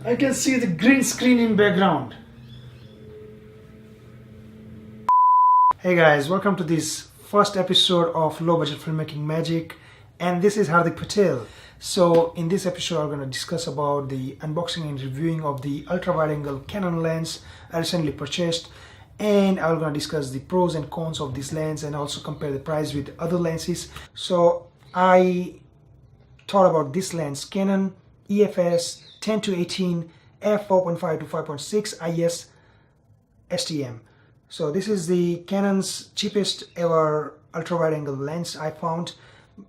I can see the green screen in background. Hey guys, welcome to this first episode of Low Budget Filmmaking Magic, and this is Hardik Patel. So in this episode I'm going to discuss about the unboxing and reviewing of the ultra wide angle Canon lens I recently purchased, and I'm going to discuss the pros and cons of this lens and also compare the price with other lenses. So I thought about this lens, Canon EFS 10-18 f4.5 to 5.6 IS STM. So this is the Canon's cheapest ever ultra wide angle lens I found,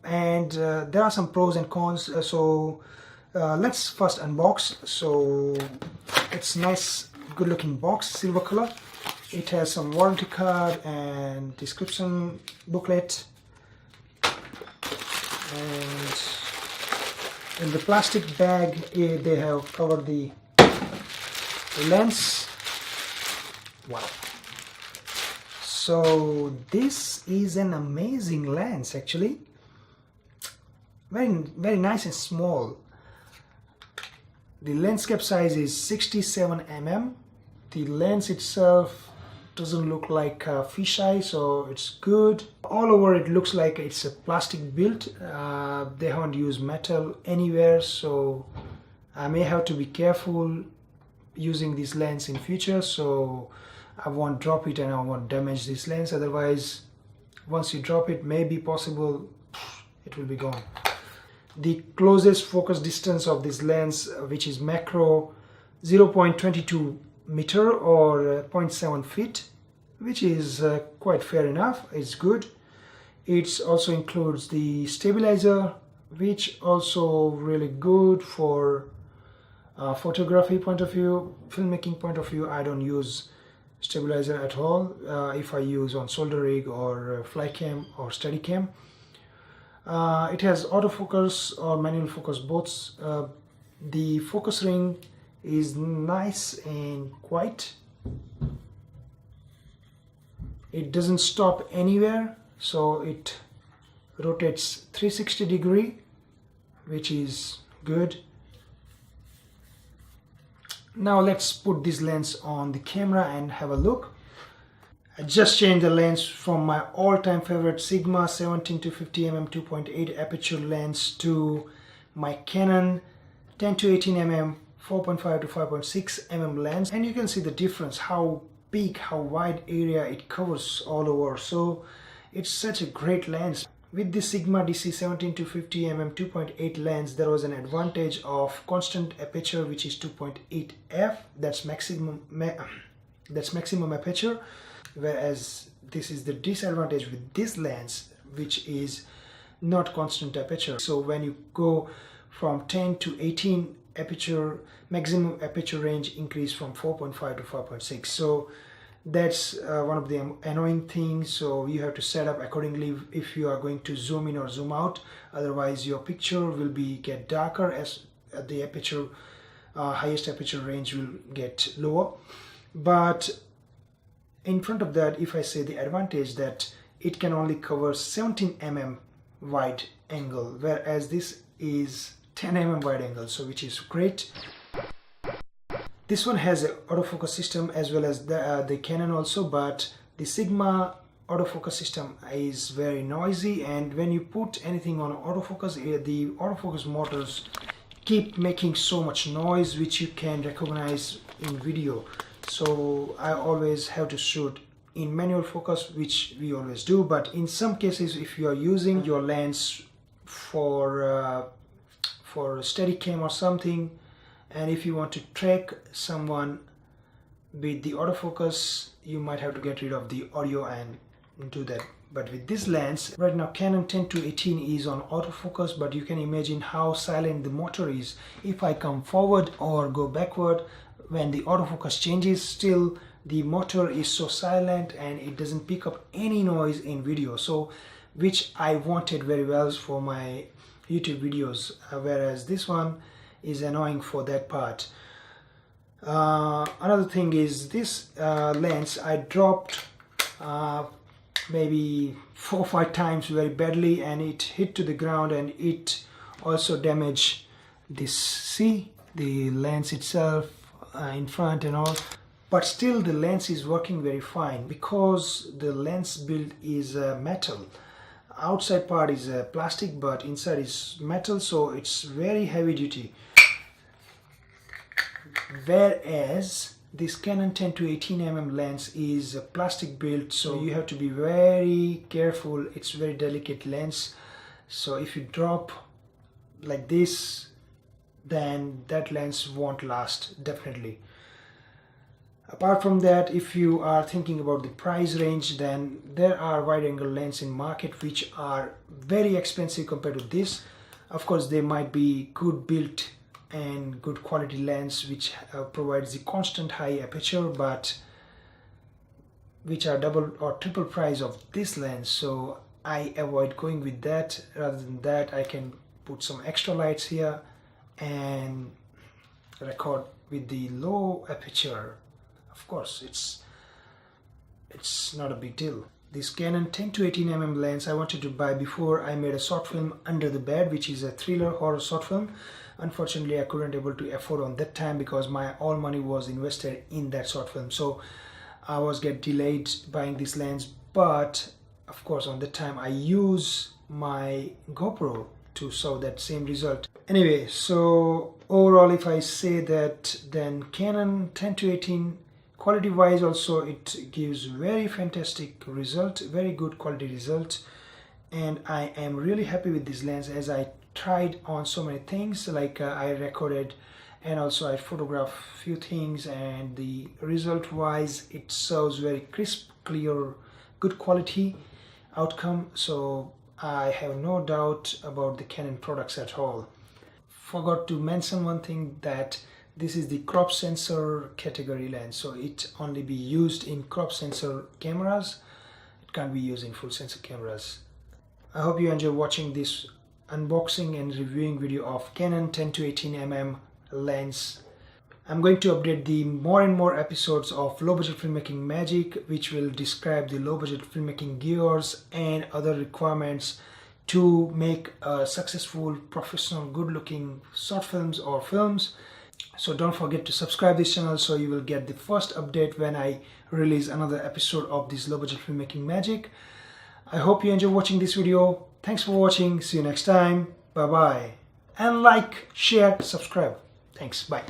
and there are some pros and cons. Let's first unbox. So it's a nice good looking box, silver color. It has some warranty card and description booklet, and in the plastic bag they have covered the lens. Wow. So this is an amazing lens, actually. Very nice and small. The lens cap size is 67 mm. The lens itself doesn't look like a fisheye, so it's good. All over it looks like it's a plastic build. They haven't used metal anywhere, so I may have to be careful using this lens in future, so I won't drop it and I won't damage this lens. Otherwise, once you drop it, may be possible it will be gone. The closest focus distance of this lens, which is macro, 0.22 meter or 0.7 feet, which is quite fair enough. It's good. It also includes the stabilizer, which also really good for photography point of view, filmmaking point of view. I don't use stabilizer at all if I use on solder rig or fly cam or steady cam. It has autofocus or manual focus both. The focus ring is nice and quiet. It doesn't stop anywhere, so it rotates 360 degree, which is good. Now let's put this lens on the camera and have a look. I just changed the lens from my all-time favorite Sigma 17-50mm 2.8 aperture lens to my Canon 10-18mm 4.5 to 5.6 mm lens, and you can see the difference, how big, how wide area it covers all over. So it's such a great lens. With the Sigma DC 17-50mm 2.8 lens, there was an advantage of constant aperture, which is 2.8 f. That's maximum aperture. Whereas this is the disadvantage with this lens, which is not constant aperture. So when you go from 10 to 18 aperture, maximum aperture range increase from 4.5 to 5.6. So that's one of the annoying things. So you have to set up accordingly if you are going to zoom in or zoom out. Otherwise your picture will get darker as the aperture highest aperture range will get lower. But in front of that, if I say the advantage that it can only cover 17 mm wide angle, whereas this is 10 mm wide angle, so which is great. This one has an autofocus system as well as the Canon also, but the Sigma autofocus system is very noisy, and when you put anything on autofocus, the autofocus motors keep making so much noise, which you can recognize in video. So I always have to shoot in manual focus, which we always do. But in some cases, if you are using your lens for steady cam or something, and if you want to track someone with the autofocus, you might have to get rid of the audio and do that. But with this lens, right now Canon 10-18 is on autofocus, but you can imagine how silent the motor is. If I come forward or go backward, when the autofocus changes, still the motor is so silent and it doesn't pick up any noise in video, so which I wanted very well for my YouTube videos, whereas this one is annoying for that part. Another thing is this lens I dropped maybe 4 or 5 times very badly, and it hit to the ground, and it also damaged this. See, the lens itself in front and all, but still the lens is working very fine because the lens build is metal. Outside part is plastic, but inside is metal, so it's very heavy duty. Whereas this Canon 10 to 18mm lens is a plastic build, so you have to be very careful. It's very delicate lens, so if you drop like this, then that lens won't last definitely. Apart from that, if you are thinking about the price range, then there are wide angle lenses in market which are very expensive compared to this. Of course, they might be good built and good quality lens which provides the constant high aperture, but which are double or triple price of this lens, so I avoid going with that. Rather than that, I can put some extra lights here and record with the low aperture. Of course, it's not a big deal. This Canon 10 to 18mm lens I wanted to buy before I made a short film Under the Bed, which is a thriller horror short film. Unfortunately, I couldn't able to afford on that time because my all money was invested in that short film, so I was get delayed buying this lens. But of course, on that time I use my GoPro to show that same result. Anyway, so overall, if I say that, then Canon 10 to 18 quality wise also it gives very fantastic result, very good quality result, and I am really happy with this lens as I tried on so many things, like I recorded and also I photographed few things, and the result wise it shows very crisp, clear, good quality outcome. So I have no doubt about the Canon products at all. Forgot to mention one thing, that this is the crop sensor category lens, so it only be used in crop sensor cameras. It can't be used in full sensor cameras. I hope you enjoy watching this unboxing and reviewing video of Canon 10 to 18mm lens. I'm going to update the more and more episodes of Low Budget Filmmaking Magic, which will describe the low budget filmmaking gears and other requirements to make a successful, professional, good looking short films or films. So don't forget to subscribe this channel so you will get the first update when I release another episode of this Low Budget Filmmaking Magic. I hope you enjoy watching this video. Thanks for watching. See you next time. Bye bye. And like, share, subscribe. Thanks. Bye.